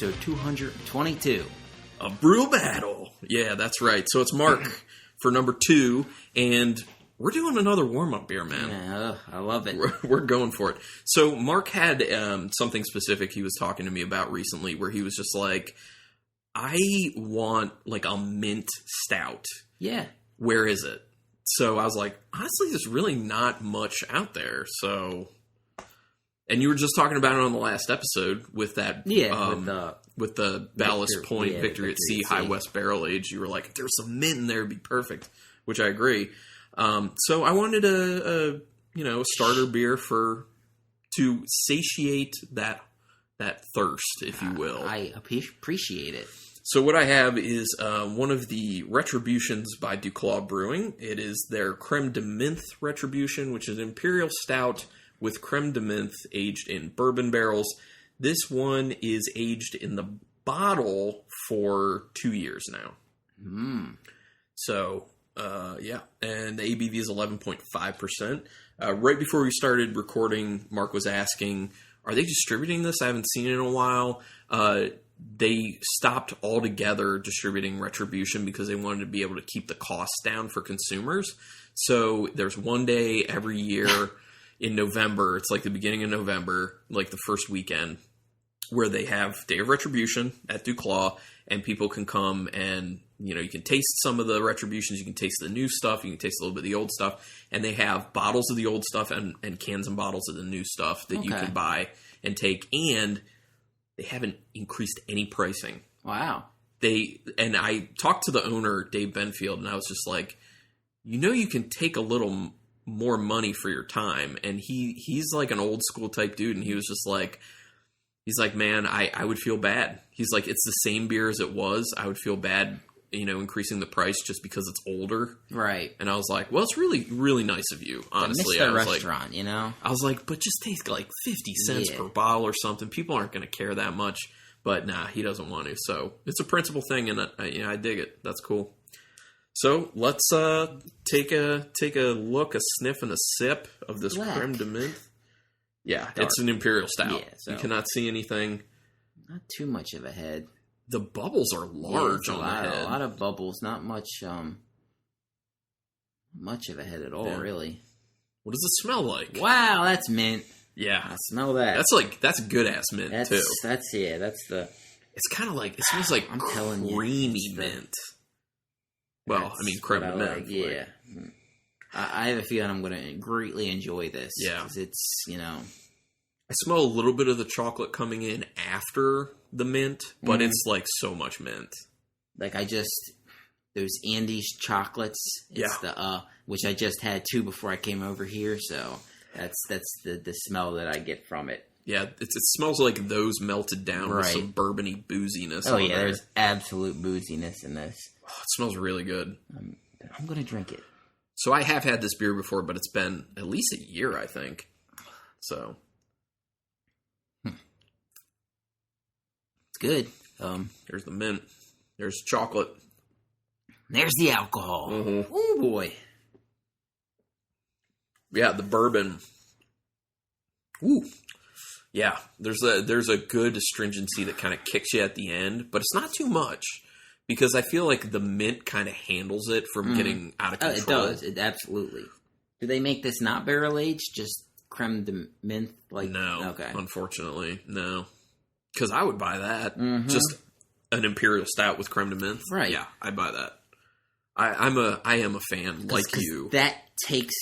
episode 222. A brew battle. Yeah, that's right. So it's Mark for number 2, and we're doing another warm-up beer, man. Yeah, I love it. We're going for it. So Mark had something specific he was talking to me about recently where he was just like, I want like a mint stout. Yeah. Where is it? So I was like, honestly, there's really not much out there. So, and you were just talking about it on the last episode with that, with the Ballast Point Victory at Sea High West Barrel Age. You were like, if there's some mint in there, it'd be perfect, which I agree. So I wanted a starter beer to satiate that thirst, if you will. I appreciate it. So what I have is one of the Retributions by Duclaw Brewing. It is their Creme de Menthe Retribution, which is an imperial stout with creme de menthe aged in bourbon barrels. This one is aged in the bottle for 2 years now. So, and the ABV is 11.5%. Right before we started recording, Mark was asking, are they distributing this? I haven't seen it in a while. They stopped altogether distributing Retribution because they wanted to be able to keep the costs down for consumers. So there's one day every year in November, it's like the beginning of November, like the first weekend, where they have Day of Retribution at Duclaw, and people can come and, you can taste some of the Retributions, you can taste the new stuff, you can taste a little bit of the old stuff, and they have bottles of the old stuff and cans and bottles of the new stuff that you can buy and take, and they haven't increased any pricing. Wow. And I talked to the owner, Dave Benfield, and I was just like, you can take a little more money for your time. And he's like an old school type dude, and he was just like, man, I would feel bad. He's like, it's the same beer as it was. I would feel bad, increasing the price just because it's older. Right. And I was like, well, it's really, really nice of you, honestly. I was restaurant, like, I was like, but just take like 50 cents per bottle or something. People aren't going to care that much. But nah, he doesn't want to. So it's a principle thing, and I dig it. That's cool. So let's take a look, a sniff, and a sip of this creme de menthe. Yeah, dark. It's an imperial stout. Yeah, so you cannot see anything. Not too much of a head. The bubbles are large on the head. A lot of bubbles. Not much of a head at all, really. What does it smell like? Wow, that's mint. Yeah, I smell that. That's good ass mint too. That's the. It's kind of like, it smells like creamy mint. Well, creme de menthe. Yeah. Like. I have a feeling I'm going to greatly enjoy this. Yeah. Because it's, I smell a little bit of the chocolate coming in after the mint, but it's like so much mint. Like those Andes chocolates. It's which I just had too before I came over here. So that's the smell that I get from it. Yeah, it smells like those melted down with some bourbony booziness. Oh, yeah, there's absolute booziness in this. Oh, it smells really good. I'm going to drink it. So I have had this beer before, but it's been at least a year, I think. So. It's good. There's the mint. There's chocolate. There's the alcohol. Mm-hmm. Oh, boy. Yeah, the bourbon. Ooh. Yeah, there's a good astringency that kind of kicks you at the end, but it's not too much. Because I feel like the mint kind of handles it from getting out of control. It does. It absolutely. Do they make this not barrel aged? Just creme de menthe? No. Okay. Unfortunately, no. Because I would buy that. Mm-hmm. Just an imperial stout with creme de menthe. Right. Yeah, I'd buy that. I am a fan like you. That takes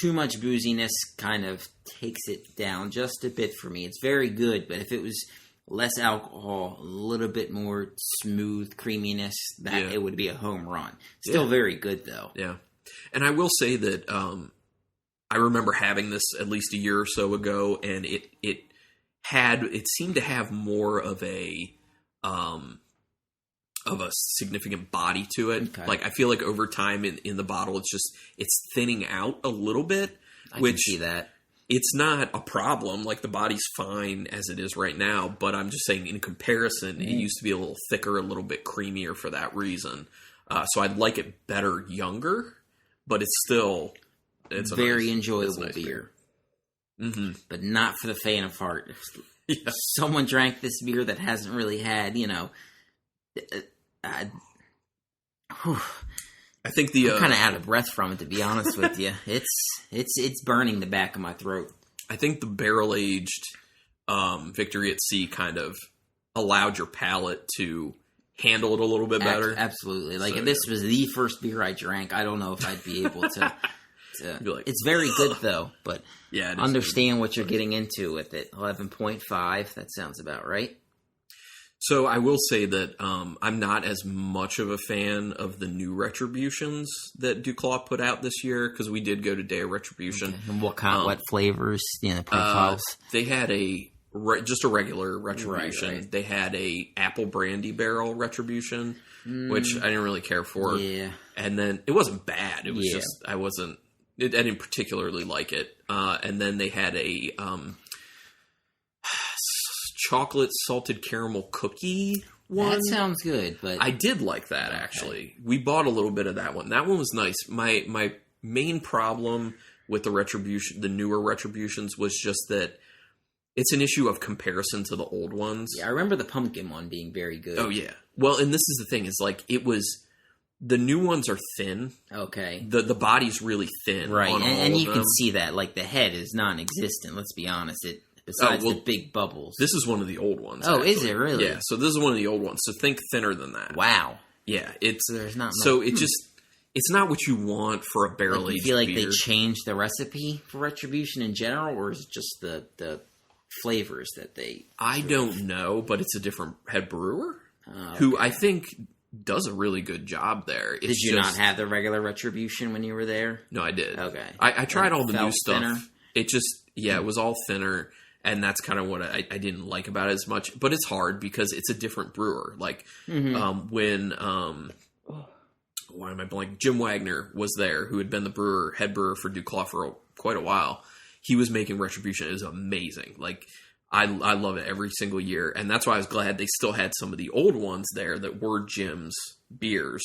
too much booziness. Kind of takes it down just a bit for me. It's very good, but if it was less alcohol, a little bit more smooth creaminess, it would be a home run. Still very good, though. Yeah. And I will say that I remember having this at least a year or so ago, and it seemed to have more of a significant body to it. Okay. Like, I feel like over time in the bottle, it's thinning out a little bit. I can see that. It's not a problem. Like, the body's fine as it is right now, but I'm just saying in comparison, it used to be a little thicker, a little bit creamier for that reason. So I'd like it better younger, but it's very enjoyable beer. Mm-hmm. But not for the faint of heart. someone drank this beer that hasn't really had, I think I'm kind of out of breath from it, to be honest with you. It's burning the back of my throat. I think the barrel-aged Victory at Sea kind of allowed your palate to handle it a little bit better. Absolutely. Like, if this was the first beer I drank, I don't know if I'd be able to. It's very good, though, but understand what you're getting into with it. 11.5, that sounds about right. So I will say that I'm not as much of a fan of the new Retributions that Duclaw put out this year, because we did go to Day of Retribution. Okay. And what flavors, profiles? They had just a regular Retribution. Right. They had a apple brandy barrel Retribution, which I didn't really care for. Yeah. And then it wasn't bad. It was just, I didn't particularly like it. And then they had a chocolate salted caramel cookie one. That sounds good, but I did like that, actually. We bought a little bit of that one. That one was nice. My main problem with the newer Retributions was just that it's an issue of comparison to the old ones. Yeah, I remember the pumpkin one being very good. Oh, yeah. Well, and this is the thing, is like, the new ones are thin. Okay. The body's really thin. Right, and you can see that. Like, the head is non-existent, let's be honest. Besides the big bubbles. This is one of the old ones. Oh, actually. Is it really? Yeah, so this is one of the old ones. So think thinner than that. Wow. Yeah, there's not much. So it's not what you want for a barrel-aged beer. You feel like they changed the recipe for Retribution in general, or is it just the flavors that they... I don't know, but it's a different head brewer who I think does a really good job there. Did you not have the regular Retribution when you were there? No, I did. Okay. I tried all the new stuff. Thinner? It just, it was all thinner, and that's kind of what I didn't like about it as much. But it's hard because it's a different brewer. Like, when... why am I blanking? Jim Wagner was there, who had been the head brewer for Duclaw for quite a while. He was making Retribution. It was amazing. Like, I love it every single year. And that's why I was glad they still had some of the old ones there that were Jim's beers,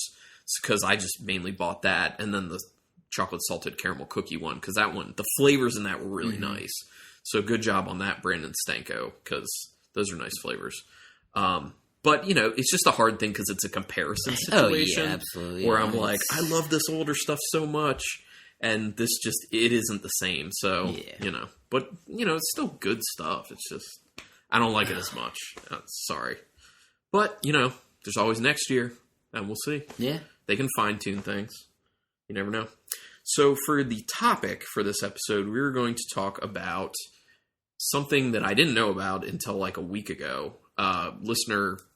because I just mainly bought that. And then the chocolate salted caramel cookie one, because that one, the flavors in that were really nice. So good job on that, Brandon Stanko, because those are nice flavors. But, it's just a hard thing because it's a comparison situation. Oh, yeah, absolutely. Where I'm like, I love this older stuff so much, and this it isn't the same. So, But, it's still good stuff. It's just, I don't like it as much. Sorry. But, there's always next year, and we'll see. Yeah. They can fine-tune things. You never know. So, for the topic for this episode, we're going to talk about something that I didn't know about until like a week ago.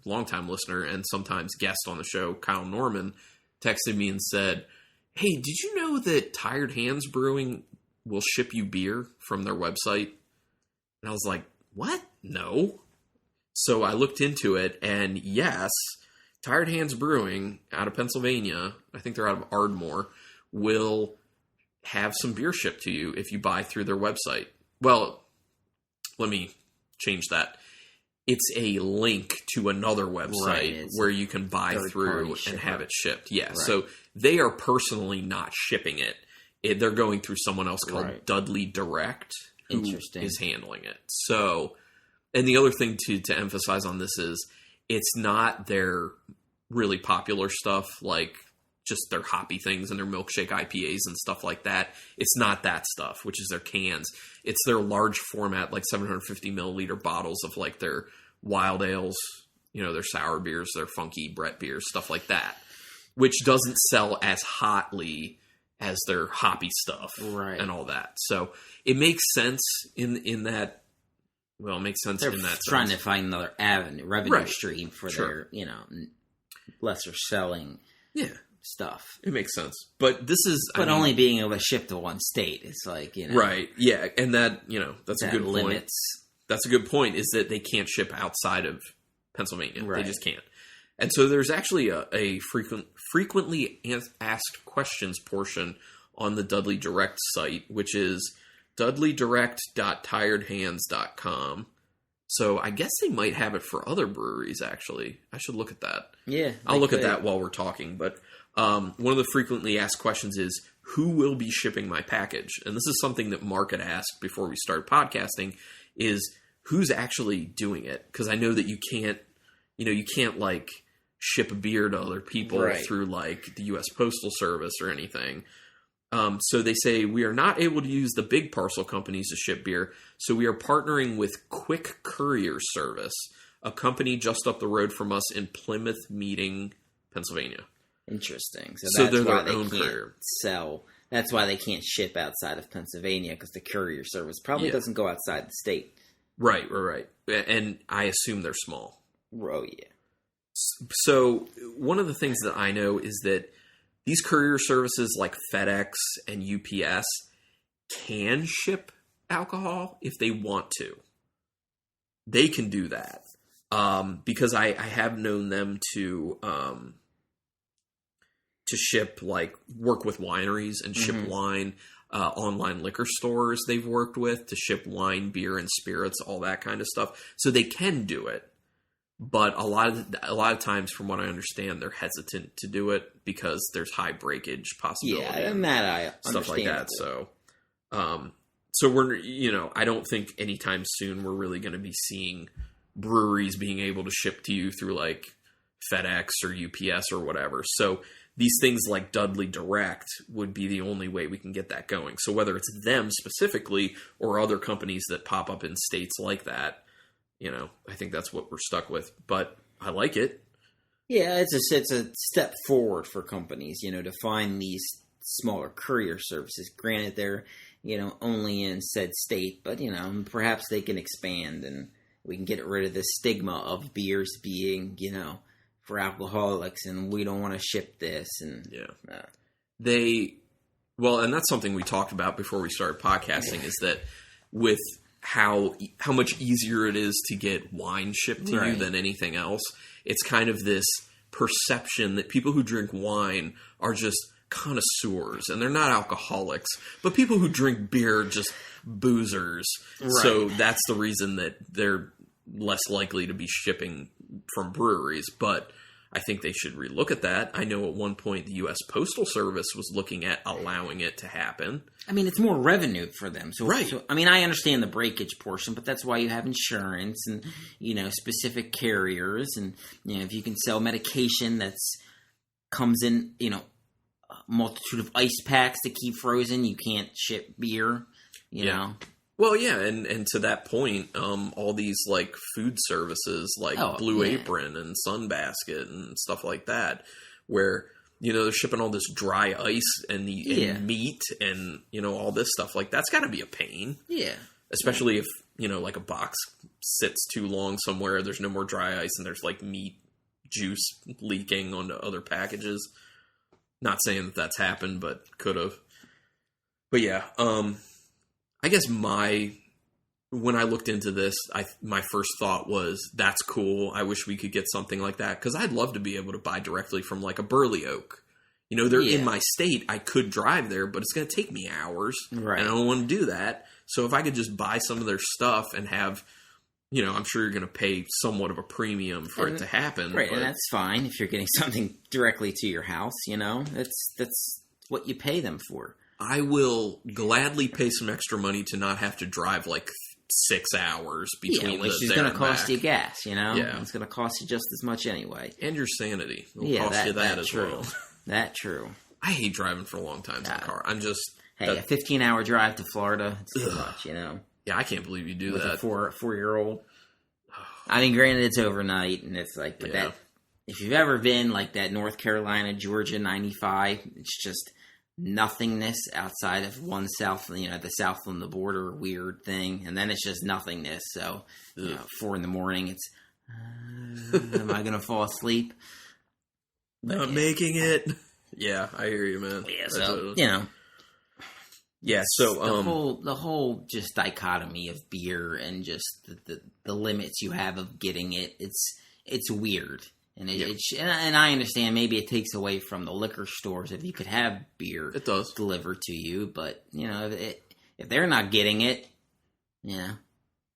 Longtime listener, and sometimes guest on the show, Kyle Norman, texted me and said, "Hey, did you know that Tired Hands Brewing will ship you beer from their website?" And I was like, "What? No." So I looked into it, and yes, Tired Hands Brewing out of Pennsylvania, I think they're out of Ardmore, will have some beer shipped to you if you buy through their website. Well, let me change that. It's a link to another website where you can buy through and have it shipped. Yeah, right. So they are personally not shipping it. They're going through someone else called Dudley Direct, who is handling it. So, and the other thing to emphasize on this is it's not their really popular stuff, like just their hoppy things and their milkshake IPAs and stuff like that. It's not that stuff, which is their cans. It's their large format, like 750 milliliter bottles of like their wild ales, their sour beers, their funky Brett beers, stuff like that, which doesn't sell as hotly as their hoppy stuff and all that. So it makes sense in that. Well, it makes sense in that trying sense. To find another revenue stream for their, lesser selling stuff. It makes sense. But this is... But only being able to ship to one state. It's like, Right, yeah. And that, that's a good limits. Point. That's a good point, is that they can't ship outside of Pennsylvania. Right. They just can't. And so there's actually a frequently asked questions portion on the Dudley Direct site, which is dudleydirect.tiredhands.com. So I guess they might have it for other breweries, actually. I should look at that. Yeah. I'll look at that while we're talking. But one of the frequently asked questions is, who will be shipping my package? And this is something that Mark had asked before we started podcasting, is who's actually doing it? Because I know that you can't like ship a beer to other people through like the U.S. Postal Service or anything. So they say, we are not able to use the big parcel companies to ship beer, so we are partnering with Quick Courier Service, a company just up the road from us in Plymouth Meeting, Pennsylvania. Interesting. So that's they're why their they own can't courier. sell. That's why they can't ship outside of Pennsylvania, because the courier service probably doesn't go outside the state. Right. And I assume they're small. Oh, yeah. So one of the things that I know is that these courier services like FedEx and UPS can ship alcohol if they want to. They can do that. Because I have known them to ship, like, work with wineries and ship wine, online liquor stores they've worked with to ship wine, beer, and spirits, all that kind of stuff. So they can do it. But a lot of times, from what I understand, they're hesitant to do it because there's high breakage possibility. Yeah, and that I understand. Stuff like that. So we're, I don't think anytime soon we're really going to be seeing breweries being able to ship to you through like FedEx or UPS or whatever. So these things like Dudley Direct would be the only way we can get that going. So whether it's them specifically or other companies that pop up in states like that, I think that's what we're stuck with. But I like it. Yeah, it's a step forward for companies, to find these smaller courier services. Granted, they're, only in said state, but, perhaps they can expand and we can get rid of the stigma of beers being, for alcoholics, and we don't want to ship this. And and that's something we talked about before we started podcasting, is that with how much easier it is to get wine shipped to you than anything else, it's kind of this perception that people who drink wine are just connoisseurs, and they're not alcoholics, but people who drink beer are just boozers. Right. So that's the reason that they're less likely to be shipping from breweries. But I think they should relook at that. I know at one point the U.S. Postal Service was looking at allowing it to happen. I mean, it's more revenue for them. So, right. So, I understand the breakage portion, but that's why you have insurance and, specific carriers. And, if you can sell medication that's comes in, a multitude of ice packs to keep frozen, you can't ship beer, you know. Well, yeah, and to that point, all these like food services like Blue Apron and Sunbasket and stuff like that, where they're shipping all this dry ice and and meat and all this stuff, like that's got to be a pain. Yeah, especially if like a box sits too long somewhere, there's no more dry ice and there's like meat juice leaking onto other packages. Not saying that that's happened, but could have. But yeah, I guess when I looked into this, my first thought was, that's cool. I wish we could get something like that, because I'd love to be able to buy directly from like a Burley Oak. They're in my state. I could drive there, but it's going to take me hours, right? And I don't want to do that. So if I could just buy some of their stuff and have, I'm sure you're going to pay somewhat of a premium for it to happen. Right, and that's fine if you're getting something directly to your house, That's what you pay them for. I will gladly pay some extra money to not have to drive like 6 hours between which is going to cost you gas, Yeah. It's going to cost you just as much anyway. And your sanity. It'll cost you that as true. well. That's true. I hate driving for long times in a car. I'm just... Hey, a 15-hour drive to Florida, it's too much, Yeah, I can't believe you do with that. A four-year-old. Granted, it's overnight, and it's like, but that, if you've ever been like that North Carolina, Georgia 95, it's just nothingness outside of one south, the south on the border weird thing, and then it's just nothingness. So, 4 a.m, it's, am I going to fall asleep? Not making it. Yeah, I hear you, man. Yeah, so, Yeah, so the whole just dichotomy of beer and just the limits you have of getting it, it's weird. And and I understand maybe it takes away from the liquor stores if you could have beer delivered to you, but if they're not getting it,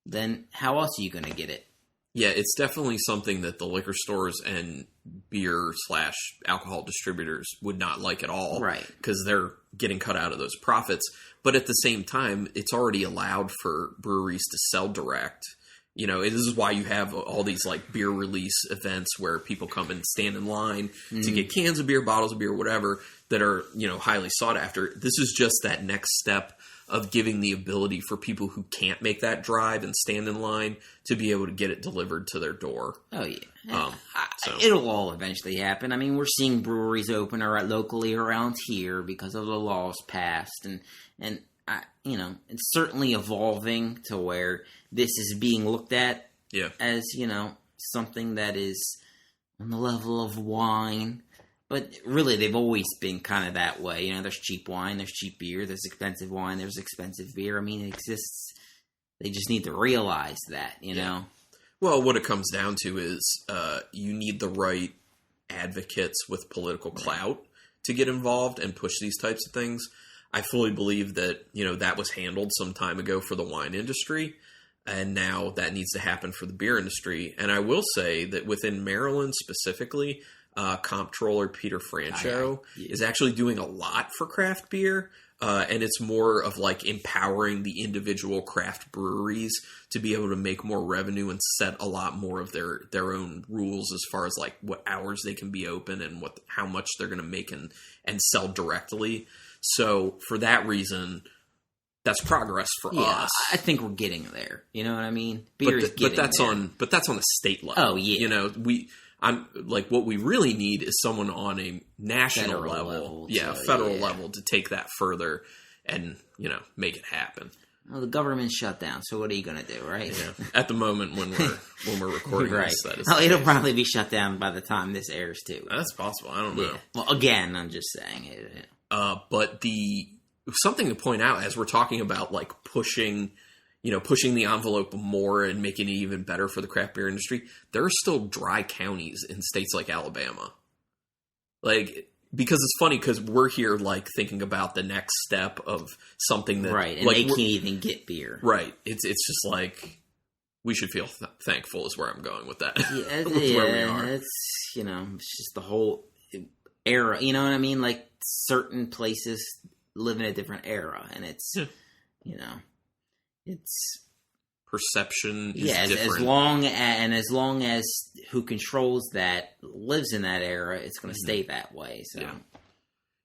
then how else are you going to get it? Yeah, it's definitely something that the liquor stores and beer/alcohol distributors would not like at all. Right. Because they're getting cut out of those profits. But at the same time, it's already allowed for breweries to sell direct. this is why you have all these like beer release events where people come and stand in line to get cans of beer, bottles of beer, whatever, that are, highly sought after. This is just that next step of giving the ability for people who can't make that drive and stand in line to be able to get it delivered to their door. Oh, yeah. It'll all eventually happen. I mean, we're seeing breweries open locally around here because of the laws passed. And it's certainly evolving to where this is being looked at as, something that is on the level of wine. But really, they've always been kind of that way. There's cheap wine, there's cheap beer, there's expensive wine, there's expensive beer. I mean, it exists. They just need to realize that, know? Well, what it comes down to is you need the right advocates with political clout to get involved and push these types of things. I fully believe that, that was handled some time ago for the wine industry, and now that needs to happen for the beer industry. And I will say that within Maryland specifically, comptroller Peter Francho is actually doing a lot for craft beer. And it's more of like empowering the individual craft breweries to be able to make more revenue and set a lot more of their own rules as far as like what hours they can be open and how much they're going to make and sell directly. So for that reason, that's progress for us. I think we're getting there. You know what I mean? But that's on a state level. Oh yeah. I'm like, what we really need is someone on a national level, federal level to take that further and, make it happen. Well, the government's shut down, so what are you going to do, right? Yeah. At the moment when we're recording right. this, that is it'll probably be shut down by the time this airs too. That's possible. I don't know. Well, again, I'm just saying it. But something to point out as we're talking about like pushing the envelope more and making it even better for the craft beer industry, there are still dry counties in states like Alabama. Like, because it's funny because we're here like thinking about the next step of something that... Right, and like, they can't even get beer. Right. It's just like, we should feel thankful is where I'm going with that. Yeah, where we are. It's just the whole era, you know what I mean? Like, certain places live in a different era, and it's, it's perception is different. as long as who controls that lives in that era, it's going to stay that way. So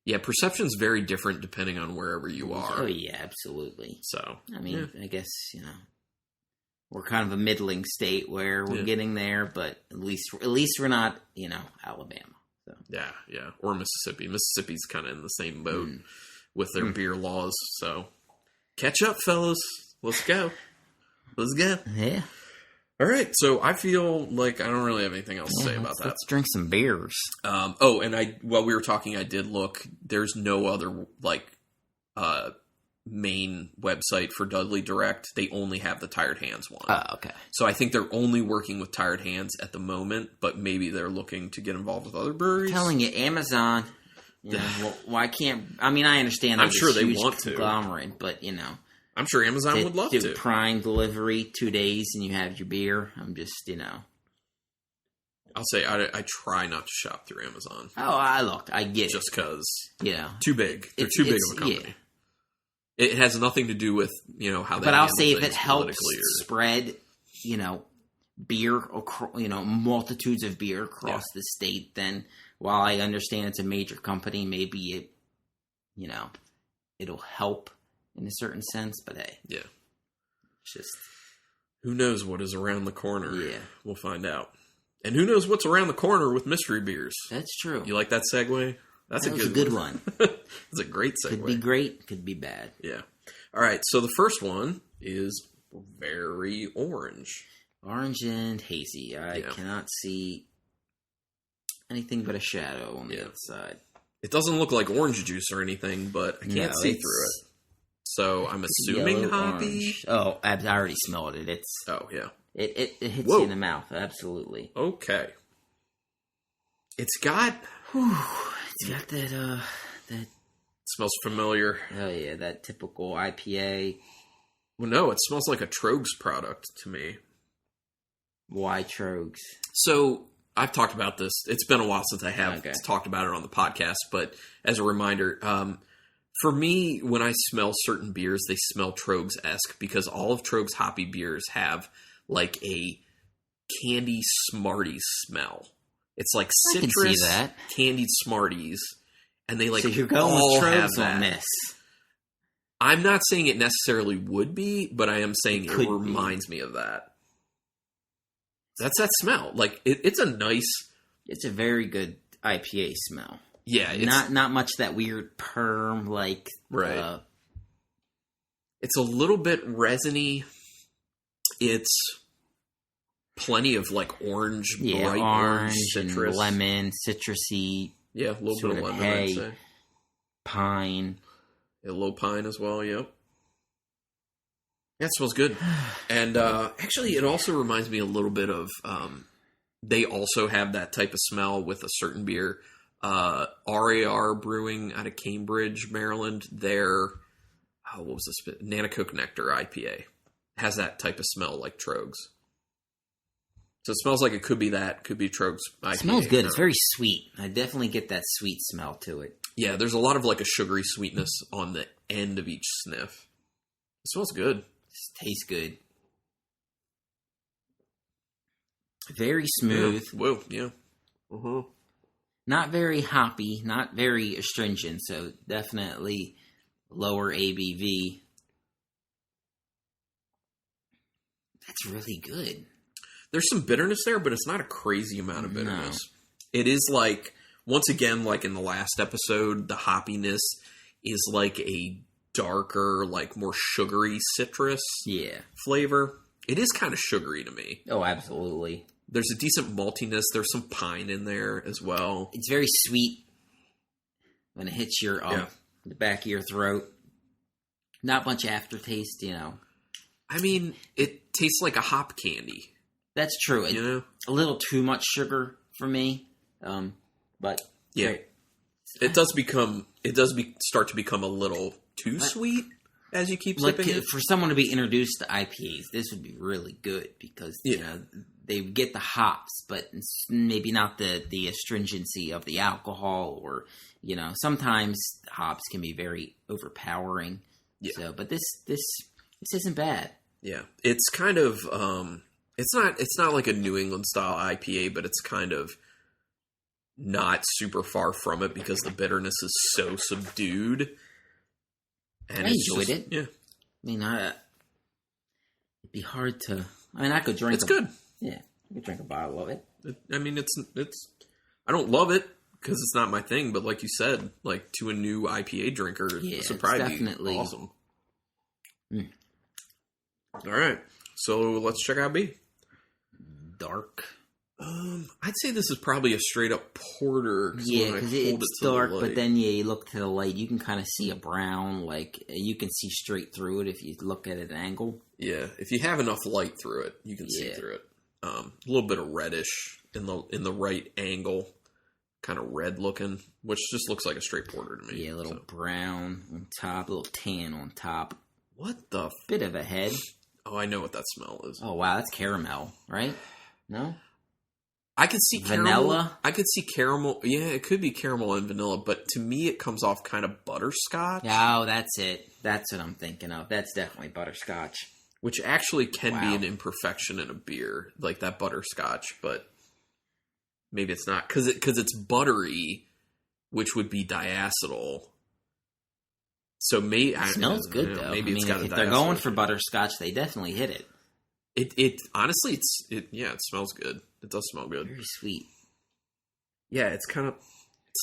yeah, perception's very different depending on wherever you are. Oh yeah, absolutely. So I mean, I guess we're kind of a middling state where we're getting there, but at least we're not Alabama. So. Yeah, or Mississippi. Mississippi's kind of in the same boat with their beer laws. So catch up, fellas. Let's go. Yeah. All right. So I feel like I don't really have anything else to say about that. Let's drink some beers. And while we were talking, I did look. There's no other main website for Dudley Direct. They only have the Tired Hands one. Oh, okay. So I think they're only working with Tired Hands at the moment, but maybe they're looking to get involved with other breweries. I'm telling you, Amazon. Why can't? I mean, I understand. I'm sure they want to conglomerate, but I'm sure Amazon would love to. Prime delivery 2 days and you have your beer. I'm just I'll say I try not to shop through Amazon. Oh, I get just because too big. They're too big of a company. Yeah. It has nothing to do with how they. But I'll say if it helps spread, beer, multitudes of beer across the state, then while I understand it's a major company, maybe it, it'll help in a certain sense. But hey, it's just who knows what is around the corner. Yeah, we'll find out. And who knows what's around the corner with mystery beers. That's true. You like that segue? That was a good one. It's a great segue. Could be great, could be bad. Yeah. All right, so the first one is very orange. Orange and hazy. I cannot see anything but a shadow on the outside. It doesn't look like orange juice or anything, but I can't see through it. So I'm assuming hoppy. Orange. Oh, I already smelled it. It hits you in the mouth. Absolutely. Okay. It's got that it smells familiar. Oh yeah, that typical IPA. Well, no, it smells like a Trogs product to me. Why Trogs? So I've talked about this. It's been a while since I have talked about it on the podcast, but as a reminder, for me, when I smell certain beers, they smell Trogs-esque because all of Trogs hoppy beers have like a candy Smarties smell. It's like I can citrus see that. candied Smarties, and they like So you're going all with have Trogs that. on this. I'm not saying it necessarily would be, but I am saying it Could reminds me of that. That's that smell. Like it's a nice. It's a very good IPA smell. Yeah, it's Not much that weird perm like. right. It's a little bit resiny. It's plenty of like orange, bright orange, citrus, and lemon, citrusy, yeah, a little sort bit of of lemon. I'd hay. say pine. a low pine as well. Yep. Yeah, it smells good. And actually, it also reminds me a little bit of. They also have that type of smell with a certain beer. RAR Brewing out of Cambridge, Maryland. Their what was this? Nanacoke Nectar IPA has that type of smell like Trogs. So it smells like it could be that, could be Trogs IPA. It smells good. It's very sweet. I definitely get that sweet smell to it. Yeah, there's a lot of like a sugary sweetness on the end of each sniff. It smells good. It tastes good. Very smooth. Yeah. Whoa, yeah. Uh-huh. Not very hoppy. Not very astringent. So definitely lower ABV. That's really good. There's some bitterness there, but it's not a crazy amount of bitterness. No. It is like, once again, like in the last episode, the hoppiness is like a darker, like more sugary citrus flavor. It is kind of sugary to me. Oh, absolutely. There's a decent maltiness. There's some pine in there as well. It's very sweet when it hits your the back of your throat. Not much aftertaste, you know. I mean, it tastes like a hop candy. That's true. You know? A little too much sugar for me. But yeah, great. It does start to become a little too sweet as you keep sipping it. For someone to be introduced to IPAs, this would be really good because you know they get the hops, but maybe not the astringency of the alcohol, or you know sometimes hops can be very overpowering. Yeah. So, but this isn't bad. Yeah, it's kind of it's not like a New England style IPA, but it's kind of not super far from it because the bitterness is so subdued. And I enjoyed it. Yeah, I mean, it'd be hard to. I mean, I could drink. It's good. Yeah, I could drink a bottle of it. I mean, it's. I don't love it because it's not my thing, but like you said, like to a new IPA drinker, this would probably definitely be awesome. Mm. All right, so let's check out B. Dark. I'd say this is probably a straight up porter. Yeah, because it's dark, but then you look to the light, you can kind of see a brown. Like you can see straight through it if you look at an angle. Yeah, if you have enough light through it, you can see through it. A little bit of reddish in the right angle, kind of red looking, which just looks like a straight porter to me. Yeah, a little brown on top, a little tan on top. What the? Bit of a head. Oh, I know what that smell is. Oh wow, that's caramel, right? No. I could see vanilla. Caramel. I could see caramel. Yeah, it could be caramel and vanilla, but to me, it comes off kind of butterscotch. Oh, that's it. That's what I'm thinking of. That's definitely butterscotch. Which actually can be an imperfection in a beer, like that butterscotch, but maybe it's not because it's buttery, which would be diacetyl. So maybe it smells good though. Maybe it's got a if they're going for butterscotch, they definitely hit it. It honestly, it smells good. It does smell good. Very sweet. Yeah, it's kind of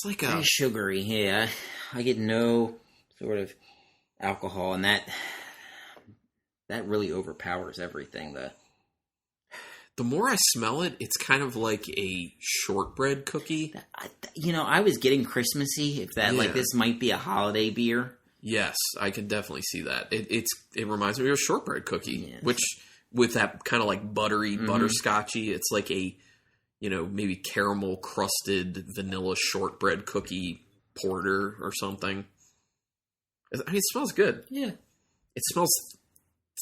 like very sugary. Yeah, I get no sort of alcohol, and that really overpowers everything. The more I smell it, it's kind of like a shortbread cookie. I was getting Christmassy. If that like this might be a holiday beer. Yes, I can definitely see that. It reminds me of a shortbread cookie, which with that kind of like buttery, butterscotchy. It's like a, maybe caramel crusted vanilla shortbread cookie porter or something. I mean, it smells good. Yeah. It smells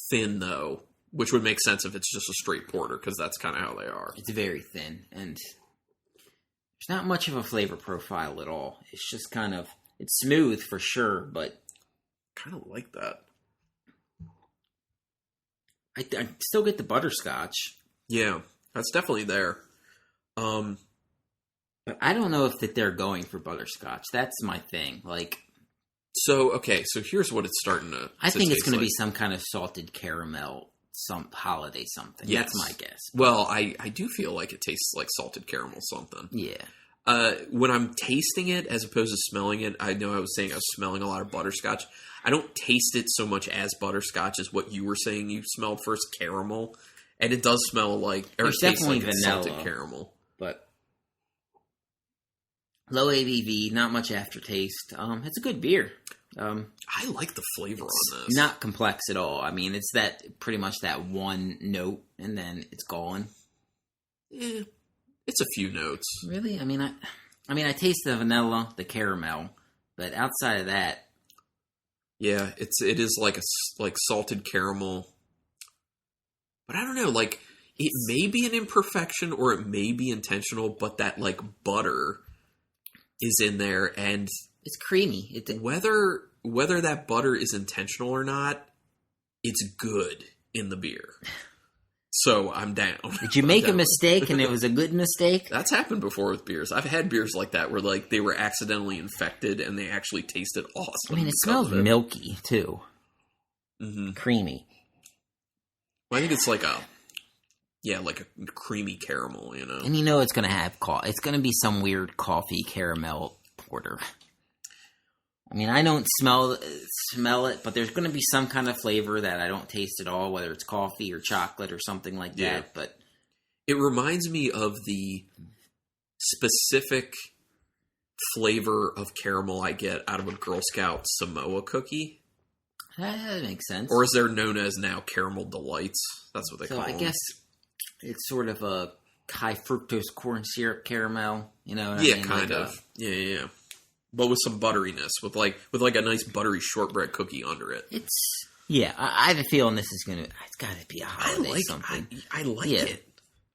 thin though, which would make sense if it's just a straight porter because that's kind of how they are. It's very thin and there's not much of a flavor profile at all. It's just kind of, it's smooth for sure, but kind of like that. I still get the butterscotch. Yeah, that's definitely there. But I don't know if they're going for butterscotch. That's my thing. Like, so here's what it's starting to. I think it's going to like. be some kind of salted caramel, some holiday something. Yes. That's my guess. Well, I do feel like it tastes like salted caramel something. Yeah. When I'm tasting it as opposed to smelling it, I know I was saying I was smelling a lot of butterscotch. I don't taste it so much as butterscotch as what you were saying you smelled first, caramel. And it does smell like, or There's it tastes definitely like vanilla, salted caramel. But low ABV, not much aftertaste. It's a good beer. I like the flavor on this. Not complex at all. I mean, it's pretty much that one note, and then it's gone. Yeah, it's a few notes. Really? I mean, I taste the vanilla, the caramel, but outside of that, yeah, it is like salted caramel. But I don't know, like it may be an imperfection or it may be intentional, but that like butter is in there, and it's creamy. Whether that butter is intentional or not, it's good in the beer. So I'm down. Did you make a mistake and it was a good mistake? That's happened before with beers. I've had beers like that where like they were accidentally infected and they actually tasted awesome. I mean, it smells milky too. Mm-hmm. Creamy. Well, I think it's like a creamy caramel, you know. And you know it's going to have it's going to be some weird coffee caramel porter. I mean, I don't smell it, but there's going to be some kind of flavor that I don't taste at all, whether it's coffee or chocolate or something like that. But it reminds me of the specific flavor of caramel I get out of a Girl Scout Samoa cookie. That makes sense. Or as they're known as now, caramel delights. That's what they call them. So I guess it's sort of a high fructose corn syrup caramel. You know what I mean? Yeah, kind of. Yeah. But with some butteriness, with like a nice buttery shortbread cookie under it. I have a feeling this is it's got to be a holiday something. I like it.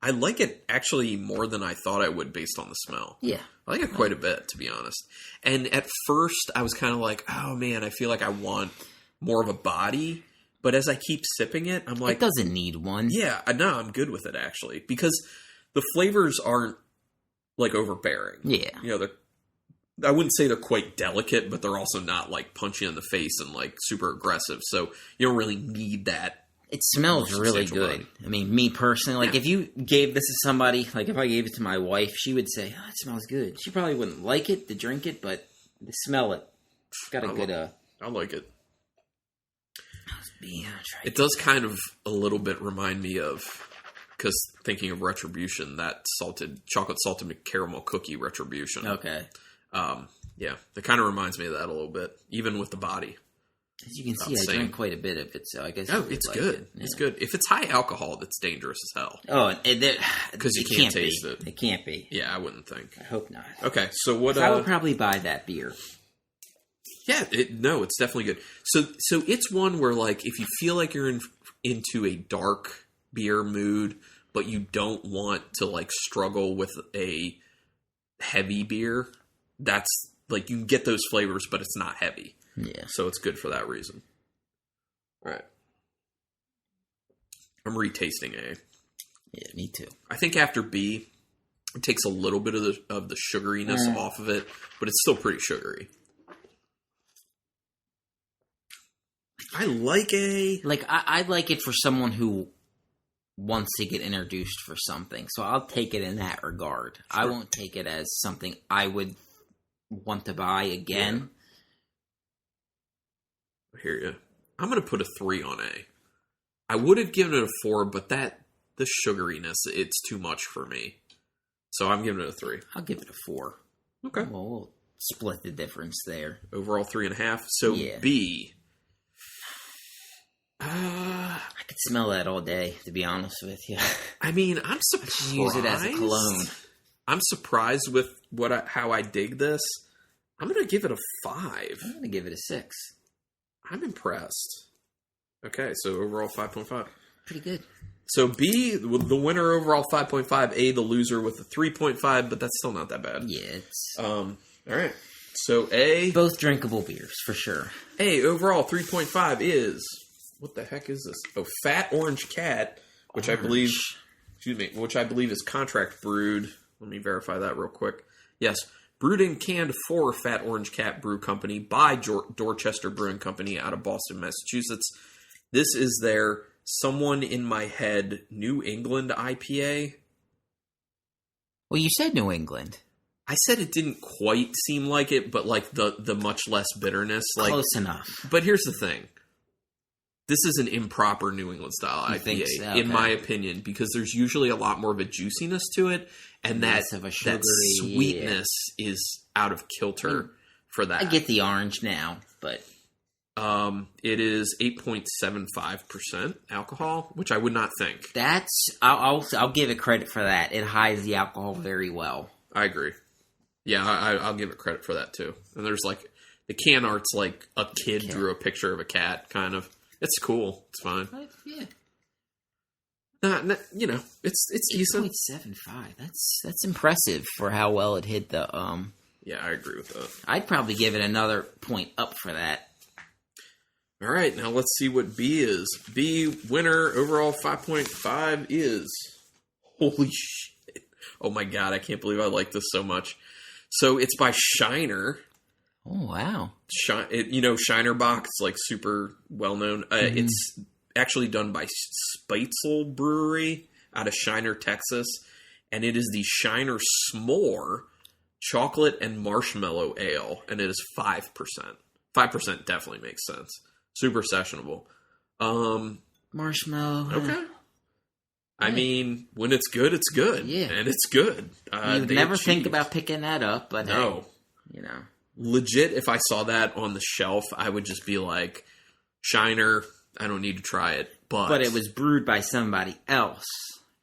I like it actually more than I thought I would based on the smell. Yeah. I like it quite a bit, to be honest. And at first, I was kind of like, oh man, I feel like I want more of a body. But as I keep sipping it, I'm like... It doesn't need one. Yeah, no, I'm good with it, actually. Because the flavors aren't, like, overbearing. Yeah. You know, I wouldn't say they're quite delicate, but they're also not, like, punchy in the face and, like, super aggressive. So you don't really need that. It smells really good. Body. I mean, me personally, like, if you gave this to somebody, like, if I gave it to my wife, she would say, oh, it smells good. She probably wouldn't like it to drink it, but to smell it, it's got a good... I like it. It does kind of a little bit remind me of, because thinking of Retribution, that chocolate salted caramel cookie Retribution. Okay. Yeah, that kind of reminds me of that a little bit, even with the body. As you can see, I drink quite a bit of it, so I guess... Oh, it's good. It. Yeah. It's good. If it's high alcohol, that's dangerous as hell. Oh, because you can't taste it. It can't be. Yeah, I wouldn't think. I hope not. Okay, so what... I would probably buy that beer. Yeah, it's definitely good. So it's one where, like, if you feel like you're into a dark beer mood, but you don't want to, like, struggle with a heavy beer, that's, like, you can get those flavors, but it's not heavy. Yeah. So it's good for that reason. All right. I'm retasting A. Yeah, me too. I think after B, it takes a little bit of the sugariness off of it, but it's still pretty sugary. I like A. Like, I like it for someone who wants to get introduced for something. So I'll take it in that regard. Sure. I won't take it as something I would want to buy again. Yeah. I hear you. I'm going to put a 3 on A. I would have given it a 4, but the sugariness, it's too much for me. So I'm giving it a 3. I'll give it a 4. Okay. Well, we'll split the difference there. Overall 3.5. So yeah. B. I could smell that all day, to be honest with you. I mean, I'm surprised. Use it as a cologne. I'm surprised with how I dig this. I'm going to give it a 5. I'm going to give it a 6. I'm impressed. Okay, so overall 5.5. Pretty good. So B, the winner overall 5.5. A, the loser with a 3.5, but that's still not that bad. Yeah, it's... all right. So A... Both drinkable beers, for sure. A, overall 3.5 is... what the heck is this? Oh, Fat Orange Cat, which I believe is contract brewed. Let me verify that real quick. Yes, brewed and canned for Fat Orange Cat Brew Company by Dorchester Brewing Company out of Boston, Massachusetts. This is their Someone in My Head New England IPA. Well, you said New England. I said it didn't quite seem like it, but like the much less bitterness. Like, close enough. But here's the thing. This is an improper New England style IPA, so? Okay. in my opinion, because there's usually a lot more of a juiciness to it, and that sweetness is out of kilter for that. I get the orange now, but it is 8.75% alcohol, which I would not think. I'll give it credit for that. It hides the alcohol very well. I agree. Yeah, I'll give it credit for that too. And there's like the can art's like a kid drew a picture of a cat, kind of. It's cool. It's fine. Yeah. It's decent. 8.75. That's impressive for how well it hit the. Yeah, I agree with that. I'd probably give it another point up for that. All right, now let's see what B is. B winner overall 5.5 is. Holy shit! Oh my god, I can't believe I like this so much. So it's by Shiner. Oh, wow. Shiner Bock, it's like super well-known. It's actually done by Speitzel Brewery out of Shiner, Texas. And it is the Shiner S'more Chocolate and Marshmallow Ale. And it is 5%. 5% definitely makes sense. Super sessionable. Marshmallow. Okay. I mean, when it's good, it's good. Yeah. And it's good. You would never think about picking that up, but no. Hey, Legit, if I saw that on the shelf, I would just be like, Shiner, I don't need to try it. But it was brewed by somebody else.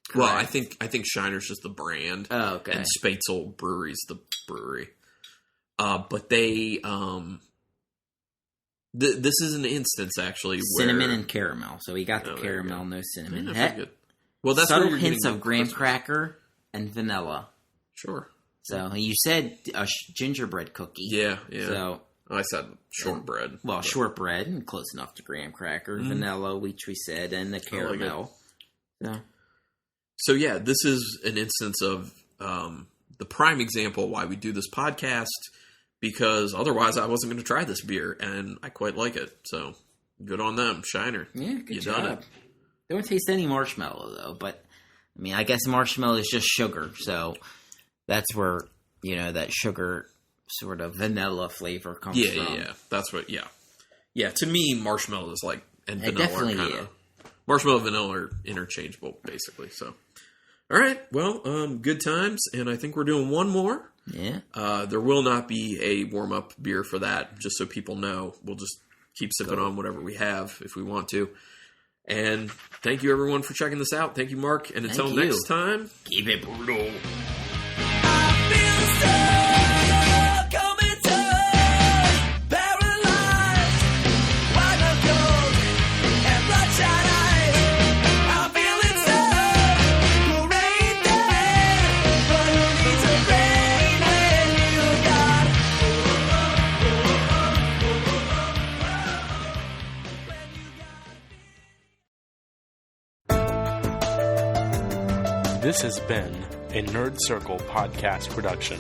Correct? Well, I think Shiner's just the brand. Oh, okay. And Speitzel Brewery's the brewery. But they, this is an instance, actually, cinnamon where... and caramel. So we got the caramel, no cinnamon. Good. Well, that's subtle hints of graham cracker and vanilla. Sure. So you said a gingerbread cookie. Yeah. So I said shortbread. Well, shortbread, close enough to graham cracker, vanilla, which we said, and the caramel. So yeah, this is an instance of the prime example why we do this podcast, because otherwise I wasn't going to try this beer, and I quite like it. So good on them, Shiner. Yeah, good job. Done it. Don't taste any marshmallow though, but I mean, I guess marshmallow is just sugar, so that's where that sugar sort of vanilla flavor comes from. Yeah. That's what. Yeah. To me, marshmallow is like and vanilla definitely are kind of marshmallow and vanilla are interchangeable, basically. So, all right, well, good times, and I think we're doing one more. Yeah. There will not be a warm up beer for that, just so people know. We'll just keep sipping on whatever we have if we want to. And thank you, everyone, for checking this out. Thank you, Mark. And until next time, keep it brutal. This has been a Nerd Circle podcast production.